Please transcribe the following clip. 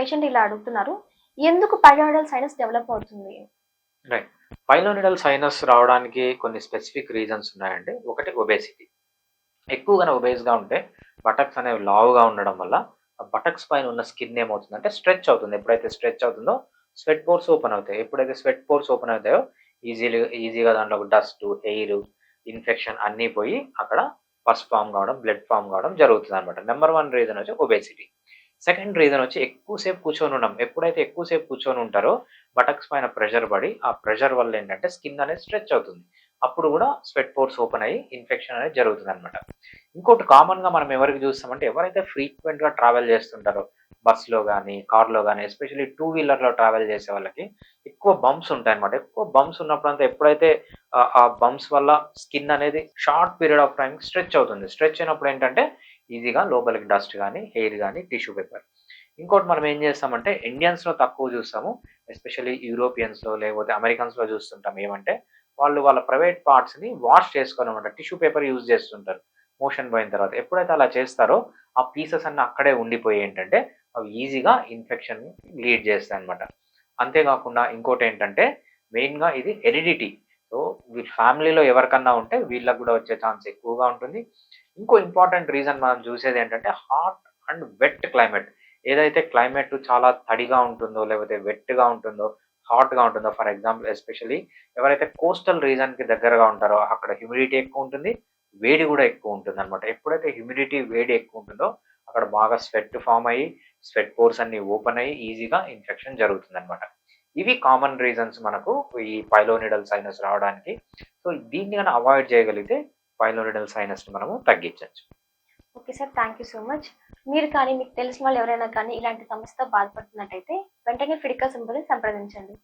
Patient ఇలా అడుగుతున్నారు. ఎందుకు పైలోనిడల్ సైనస్ డెవలప్ అవుతుంది? రైట్. పైలోనిడల్ సైనస్ రావడానికి కొన్ని స్పెసిఫిక్ రీజన్స్ ఉన్నాయండి. ఒకటి ఒబేసిటీ. ఎక్కువగా ఒబేస్‌గా ఉంటే బటక్స్ అనేవి లావుగా ఉండడం వల్ల ఆ బటక్స్ పైన ఉన్న స్కిన్ ఏమవుతుందంటే స్ట్రెచ్ అవుతుంది. ఎప్పుడైతే స్ట్రెచ్ అవుతుందో స్వెట్ పోర్స్ ఓపెన్ అవుతాయి. ఎప్పుడైతే స్వెట్ పోర్స్ ఓపెన్ అవుతాయో ఈజీగా దాంట్లో డస్ట్, ఎయిర్, ఇన్ఫెక్షన్ అన్నీ పోయి అక్కడ పస్ ఫార్మ్ కావడం, బ్లడ్ ఫార్మ్ కావడం జరుగుతుందనమాట. నంబర్ 1 రీజన్ వచ్చి ఒబేసిటీ. సెకండ్ రీజన్ వచ్చి ఎక్కువ సేపు కూర్చొని ఉండడం. ఎప్పుడైతే ఎక్కువ సేపు కూర్చొని ఉంటారో బటక్స్ పైన ప్రెషర్ పడి, ఆ ప్రెషర్ వల్ల ఏంటంటే స్కిన్ అనేది స్ట్రెచ్ అవుతుంది. అప్పుడు కూడా స్వెట్ పోర్స్ ఓపెన్ అయ్యి ఇన్ఫెక్షన్ అనేది జరుగుతుందనమాట. ఇంకోటి కామన్‌గా మనం ఎవరికి చూస్తామంటే ఎవరైతే ఫ్రీక్వెంట్‌గా ట్రావెల్ చేస్తుంటారో బస్‌లో గాని, కార్‌లో గాని ఎస్పెషల్లీ టూ వీలర్‌లో ట్రావెల్ చేసే వాళ్ళకి ఎక్కువ బంప్స్ ఉంటాయన్నమాట. ఎక్కువ బంప్స్ ఉన్నప్పుడంతా ఎప్పుడైతే ఆ బంప్స్ వల్ల స్కిన్ అనేది షార్ట్ పీరియడ్ ఆఫ్ టైమ్‌కి స్ట్రెచ్ అవుతుంది. స్ట్రెచ్ అయినప్పుడు ఏంటంటే ఈజీగా లోపలికి డస్ట్ గాని, హెయిర్ గాని, టిష్యూ పేపర్. ఇంకోటి మనం ఏం చేస్తామంటే ఇండియన్స్‌లో తక్కువ చూస్తాము. ఎస్పెషల్లీ యూరోపియన్స్‌లో లేకపోతే అమెరికన్స్‌లో చూస్తుంటాం. ఏమంటే వాళ్ళు వాళ్ళ ప్రైవేట్ పార్ట్స్‌ని వాష్ చేసుకోరనమాట. టిష్యూ పేపర్ యూజ్ చేస్తుంటారు. మోషన్ పోయిన తర్వాత. ఎప్పుడైతే అలా చేస్తారో ఆ పీసెస్ అన్నీ అక్కడే ఉండిపోయి ఏంటంటే అవి ఈజీగా ఇన్ఫెక్షన్‌ని లీడ్ చేస్తాయన్నమాట. అంతేకాకుండా ఇంకోటేంటంటే మెయిన్‌గా ఇది హెరిడిటీ. సో, వీళ్ళ ఫ్యామిలీలో ఎవరికన్నా ఉంటే వీళ్ళకి గూడా వచ్చే ఛాన్స్ ఎక్కువగా ఉంటుంది. ఇంకో ఇంపార్టెంట్ రీజన్ మనం చూసేదేంటంటే హాట్ అండ్ వెట్ క్లైమేట్. ఏదైతే క్లైమేట్ చాలా తడిగా ఉంటుందో, లేకపోతే వెట్‌గా ఉంటుందో, హాట్‌గా ఉంటుందో ఫర్ ఎగ్జాంపుల్ ఎస్పెషల్లీ ఎవరైతే కోస్టల్ రీజన్‌కి దగ్గరగా ఉంటారో అక్కడ హ్యూమిడిటీ ఎక్కువుంటుంది. వేడి గూడా ఎక్కువుంటుందనమాట. ఎప్పుడైతే హ్యూమిడిటీ, వేడి ఎక్కువుంటుందో అక్కడ బాగా స్వెట్ ఫార్మ్ అయ్యి, స్వెట్ పోర్స్ అన్నీ ఓపెన్ అయ్యి ఈజీగా ఇన్ఫెక్షన్ జరుగుతుందనమాట. ఇవి కామన్ రీజన్స్ మనకు ఈ పైలోనిడల్ సైనస్ రావడానికి. సో, దీన్ని గాని అవాయిడ్ చేయగలిగితే పైలోనిడల్ సైనస్‌ని మనము తగ్గించొచ్చు. Okay sir. Thank you so much. మీరు కానీ, మీకు తెలిసిన వాళ్ళు ఎవరైనా కానీ ఇలాంటి సమస్యతో బాధపడుతున్నట్టయితే వెంటనే ఫిడికల్ సింబల్‌ని సంప్రదించండి.